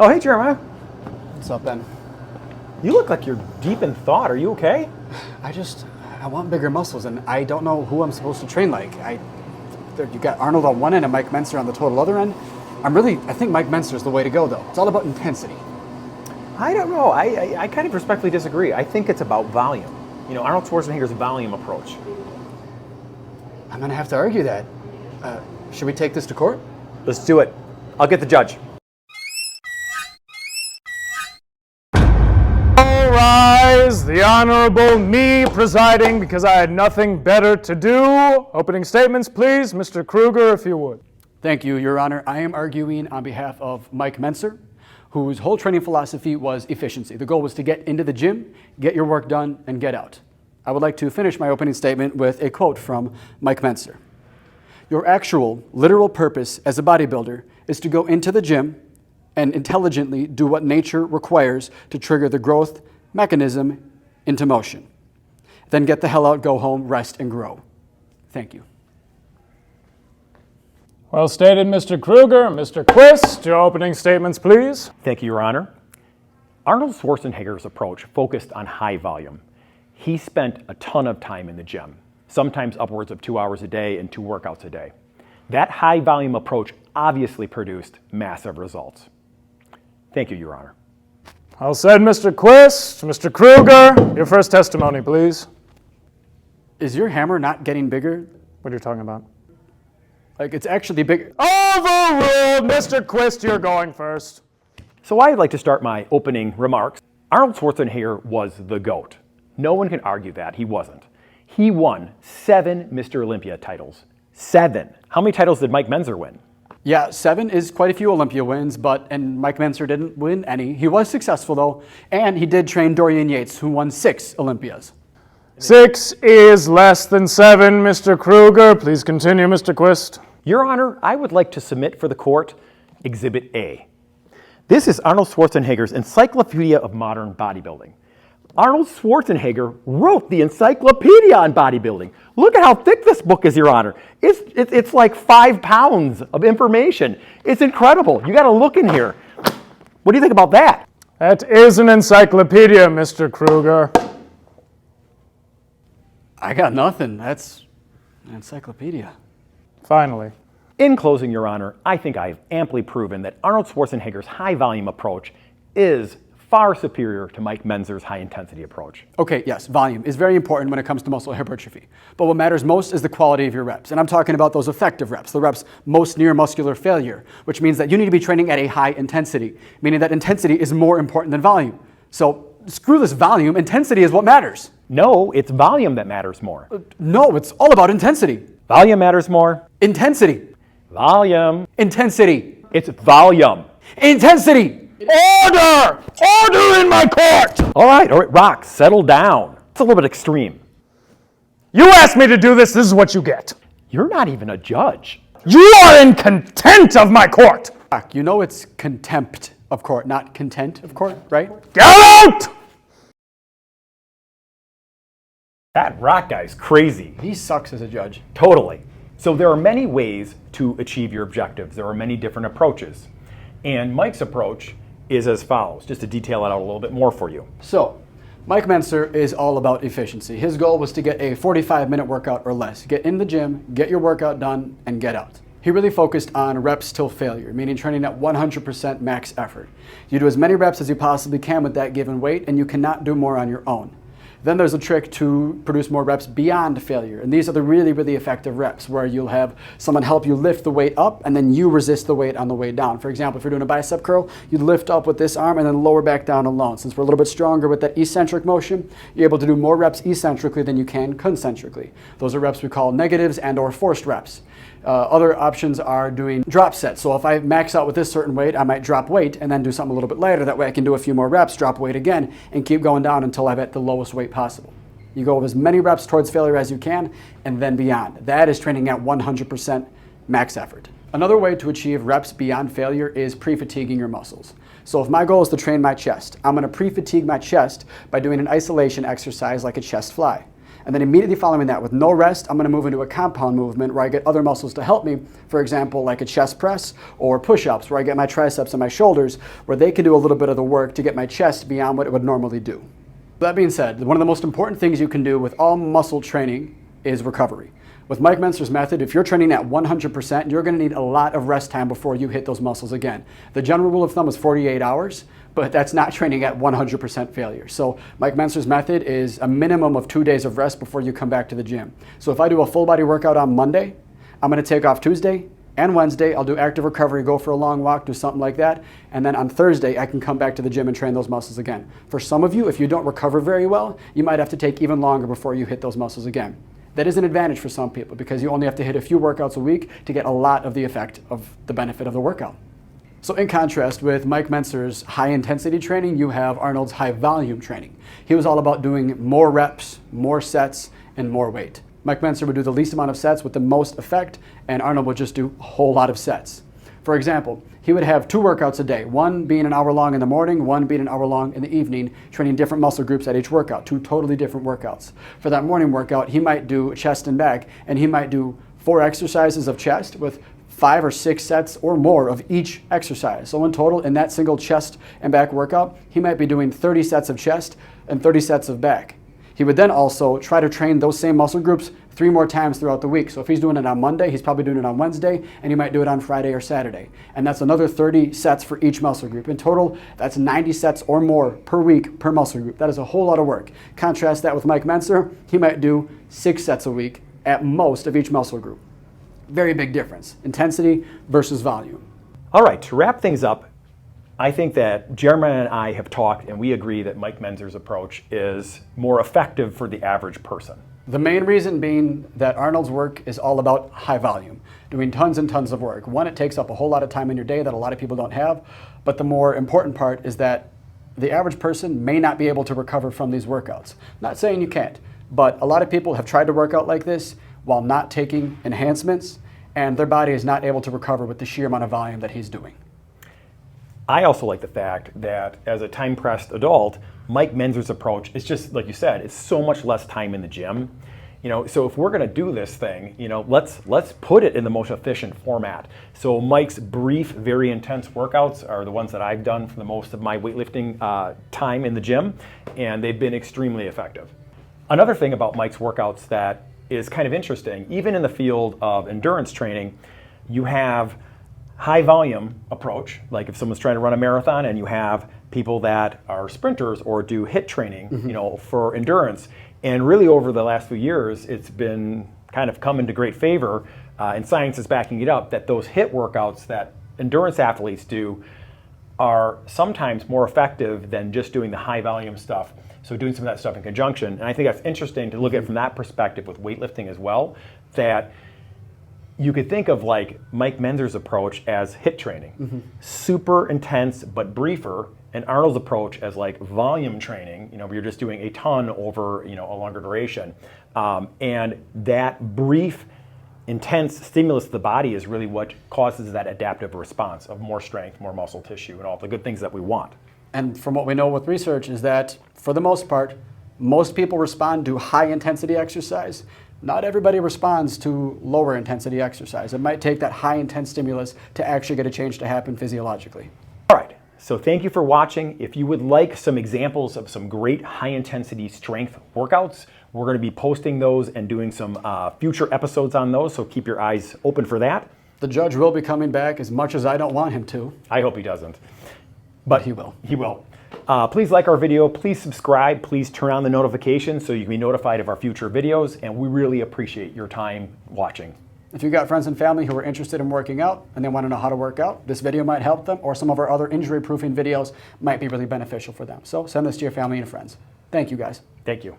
Oh, hey, Jeremiah. What's up, Ben? You look like you're deep in thought. Are you okay? I want bigger muscles, and I don't know who I'm supposed to train like. You got Arnold on one end and Mike Mentzer on the total other end. I think Mike Mentzer is the way to go, though. It's all about intensity. I don't know. I kind of respectfully disagree. I think it's about volume. You know, Arnold Schwarzenegger's volume approach. I'm gonna have to argue that. Should we take this to court? Let's do it. I'll get the judge. All rise, the Honorable me presiding because I had nothing better to do. Opening statements, please. Mr. Kruger, if you would. Thank you, Your Honor. I am arguing on behalf of Mike Mentzer, whose whole training philosophy was efficiency. The goal was to get into the gym, get your work done, and get out. I would like to finish my opening statement with a quote from Mike Mentzer. Your actual, literal purpose as a bodybuilder is to go into the gym and intelligently do what nature requires to trigger the growth mechanism into motion. Then get the hell out, go home, rest, and grow. Thank you. Well stated, Mr. Kruger. Mr. Quist, your opening statements, please. Thank you, Your Honor. Arnold Schwarzenegger's approach focused on high volume. He spent a ton of time in the gym, sometimes upwards of 2 hours a day and 2 workouts a day. That high volume approach obviously produced massive results. Thank you, Your Honor. Well said, Mr. Quist. Mr. Kruger, your first testimony, please. Is your hammer not getting bigger? What are you talking about? Like, it's actually bigger. Overruled! Mr. Quist, you're going first. So I'd like to start my opening remarks. Arnold Schwarzenegger was the GOAT. No one can argue that. He wasn't. He won 7 Mr. Olympia titles. 7. How many titles did Mike Mentzer win? Yeah, 7 is quite a few Olympia wins, and Mike Mentzer didn't win any. He was successful, though, and he did train Dorian Yates, who won 6 Olympias. 6 is less than 7, Mr. Kruger. Please continue, Mr. Quist. Your Honor, I would like to submit for the court Exhibit A. This is Arnold Schwarzenegger's Encyclopedia of Modern Bodybuilding. Arnold Schwarzenegger wrote the encyclopedia on bodybuilding. Look at how thick this book is, Your Honor. It's like 5 pounds of information. It's incredible. You got to look in here. What do you think about that? That is an encyclopedia, Mr. Kruger. I got nothing. That's an encyclopedia. Finally. In closing, Your Honor, I think I have amply proven that Arnold Schwarzenegger's high-volume approach is far superior to Mike Mentzer's high-intensity approach. Okay, yes, volume is very important when it comes to muscle hypertrophy. But what matters most is the quality of your reps. And I'm talking about those effective reps, the reps most near muscular failure, which means that you need to be training at a high intensity, meaning that intensity is more important than volume. So screw this volume, intensity is what matters. No, it's volume that matters more. No, it's all about intensity. Volume matters more. Intensity. Volume. Intensity. It's volume. Intensity. Order! Order in my court! All right, Rock, settle down. It's a little bit extreme. You asked me to do this, this is what you get. You're not even a judge. You are in contempt of my court! You know it's contempt of court, not content of court, right? Get out! That Rock guy's crazy. He sucks as a judge. Totally. So there are many ways to achieve your objectives. There are many different approaches. And Mike's approach is as follows, just to detail it out a little bit more for you. So, Mike Mentzer is all about efficiency. His goal was to get a 45-minute workout or less. Get in the gym, get your workout done, and get out. He really focused on reps till failure, meaning training at 100% max effort. You do as many reps as you possibly can with that given weight, and you cannot do more on your own. Then there's a trick to produce more reps beyond failure. And these are the really, really effective reps where you'll have someone help you lift the weight up and then you resist the weight on the way down. For example, if you're doing a bicep curl, you'd lift up with this arm and then lower back down alone. Since we're a little bit stronger with that eccentric motion, you're able to do more reps eccentrically than you can concentrically. Those are reps we call negatives and or forced reps. Other options are doing drop sets. So if I max out with this certain weight, I might drop weight and then do something a little bit lighter. That way I can do a few more reps, drop weight again, and keep going down until I'm at the lowest weight possible. You go with as many reps towards failure as you can and then beyond. That is training at 100% max effort. Another way to achieve reps beyond failure is pre-fatiguing your muscles. So if my goal is to train my chest, I'm going to pre-fatigue my chest by doing an isolation exercise like a chest fly. And then immediately following that, with no rest, I'm gonna move into a compound movement where I get other muscles to help me. For example, like a chest press or push-ups, where I get my triceps and my shoulders, where they can do a little bit of the work to get my chest beyond what it would normally do. That being said, one of the most important things you can do with all muscle training is recovery. With Mike Mentzer's method, if you're training at 100%, you're gonna need a lot of rest time before you hit those muscles again. The general rule of thumb is 48 hours, but that's not training at 100% failure. So Mike Mentzer's method is a minimum of 2 days of rest before you come back to the gym. So if I do a full body workout on Monday, I'm gonna take off Tuesday and Wednesday. I'll do active recovery, go for a long walk, do something like that. And then on Thursday, I can come back to the gym and train those muscles again. For some of you, if you don't recover very well, you might have to take even longer before you hit those muscles again. That is an advantage for some people because you only have to hit a few workouts a week to get a lot of the effect of the benefit of the workout. So in contrast with Mike Mentzer's high intensity training, you have Arnold's high volume training. He was all about doing more reps, more sets, and more weight. Mike Mentzer would do the least amount of sets with the most effect, and Arnold would just do a whole lot of sets. For example, he would have 2 workouts a day, one being an hour long in the morning, one being an hour long in the evening, training different muscle groups at each workout, 2 totally different workouts. For that morning workout, he might do chest and back, and he might do 4 exercises of chest with 5 or 6 sets or more of each exercise. So in total, in that single chest and back workout, he might be doing 30 sets of chest and 30 sets of back. He would then also try to train those same muscle groups 3 more times throughout the week. So if he's doing it on Monday, he's probably doing it on Wednesday, and he might do it on Friday or Saturday. And that's another 30 sets for each muscle group. In total, that's 90 sets or more per week per muscle group. That is a whole lot of work. Contrast that with Mike Mentzer, he might do 6 sets a week at most of each muscle group. Very big difference, intensity versus volume. All right, to wrap things up, I think that Jeremiah and I have talked and we agree that Mike Mentzer's approach is more effective for the average person. The main reason being that Arnold's work is all about high volume, doing tons and tons of work. One, it takes up a whole lot of time in your day that a lot of people don't have, but the more important part is that the average person may not be able to recover from these workouts. Not saying you can't, but a lot of people have tried to work out like this while not taking enhancements, and their body is not able to recover with the sheer amount of volume that he's doing. I also like the fact that as a time-pressed adult, Mike Mentzer's approach is just, like you said, it's so much less time in the gym. So if we're gonna do this thing, let's put it in the most efficient format. So Mike's brief, very intense workouts are the ones that I've done for the most of my weightlifting time in the gym, and they've been extremely effective. Another thing about Mike's workouts that is kind of interesting, even in the field of endurance training, you have high volume approach, like if someone's trying to run a marathon and you have people that are sprinters or do HIIT training, for endurance. And really over the last few years, it's been kind of come into great favor, and science is backing it up, that those HIIT workouts that endurance athletes do are sometimes more effective than just doing the high volume stuff. So doing some of that stuff in conjunction. And I think that's interesting to look at from that perspective with weightlifting as well, that you could think of like Mike Mentzer's approach as HIIT training, super intense but briefer, and Arnold's approach as like volume training, where you're just doing a ton over a longer duration. And that brief, intense stimulus to the body is really what causes that adaptive response of more strength, more muscle tissue, and all the good things that we want. And from what we know with research is that, for the most part, most people respond to high intensity exercise. Not everybody responds to lower intensity exercise. It might take that high intense stimulus to actually get a change to happen physiologically. All right, so thank you for watching. If you would like some examples of some great high intensity strength workouts, we're going to be posting those and doing some future episodes on those, so keep your eyes open for that. The judge will be coming back as much as I don't want him to. I hope he doesn't. But he will. He will. Please like our video, please subscribe, please turn on the notifications so you can be notified of our future videos, and we really appreciate your time watching. If you've got friends and family who are interested in working out and they want to know how to work out, this video might help them, or some of our other injury proofing videos might be really beneficial for them. So send this to your family and friends. Thank you guys. Thank you.